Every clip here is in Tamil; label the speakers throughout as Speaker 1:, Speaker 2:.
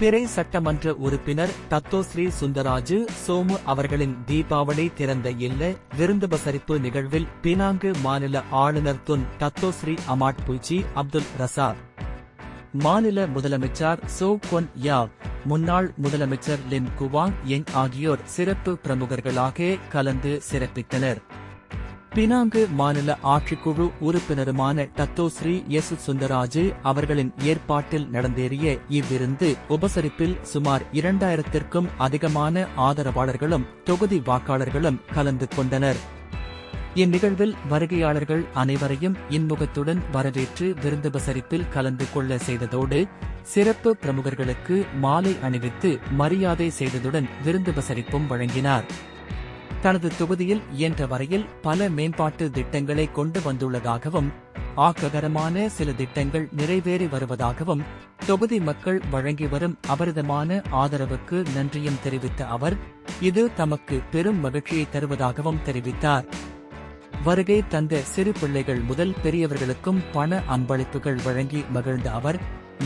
Speaker 1: பிறை சட்டமன்ற உறுப்பினர் தத்தோஸ்ரீ சுந்தராஜு சோமு அவர்களின் தீபாவளி திறந்த இல்ல விருந்துபசரிப்பு நிகழ்வில் பினாங்கு மாநில ஆளுநர் துன் தத்தோஸ்ரீ அமாட் புய்ச்சி அப்துல் ரசாக், மாநில முதலமைச்சர் சோ கொன் யாவ், முன்னாள் முதலமைச்சர் லின் குவாங் யங் ஆகியோர் சிறப்பு பிரமுகர்களாக கலந்து சிறப்பித்தனர். பினாங்கு மாநில ஆட்சிக்குழு உறுப்பினருமான டத்தோஸ்ரீ எஸ் சுந்தராஜு அவர்களின் ஏற்பாட்டில் நடந்தேறிய இவ்விருந்து உபசரிப்பில் சுமார் 2000க்கும் அதிகமான ஆதரவாளர்களும் தொகுதி வாக்காளர்களும் கலந்து கொண்டனர். இந்நிகழ்வில் வருகையாளர்கள் அனைவரையும் இன்முகத்துடன் வரவேற்று விருந்துபசரிப்பில் கலந்து கொள்ள செய்ததோடு சிறப்பு பிரமுகர்களுக்கு மாலை அணிவித்து மரியாதை செய்ததுடன் விருந்துபசரிப்பும் வழங்கினார். தனது தொகுதியில் இயன்ற வரையில் பல மேம்பாட்டு திட்டங்களை கொண்டு வந்துள்ளதாகவும் ஆக்ககரமான சில திட்டங்கள் நிறைவேறி வருவதாகவும் தொகுதி மக்கள் வழங்கி வரும் அபரிதமான ஆதரவுக்கு நன்றியும் தெரிவித்த அவர், இது தமக்கு பெரும் மகிழ்ச்சியை தருவதாகவும் தெரிவித்தார். வருகை தந்த சிறு பிள்ளைகள் முதல் பெரியவர்களுக்கும் பண அன்பளிப்புகள் வழங்கி மகிழ்ந்த அவர்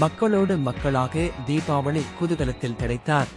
Speaker 1: மக்களோடு மக்களாக தீபாவளி குதூகலத்தில் கிடைத்தார்.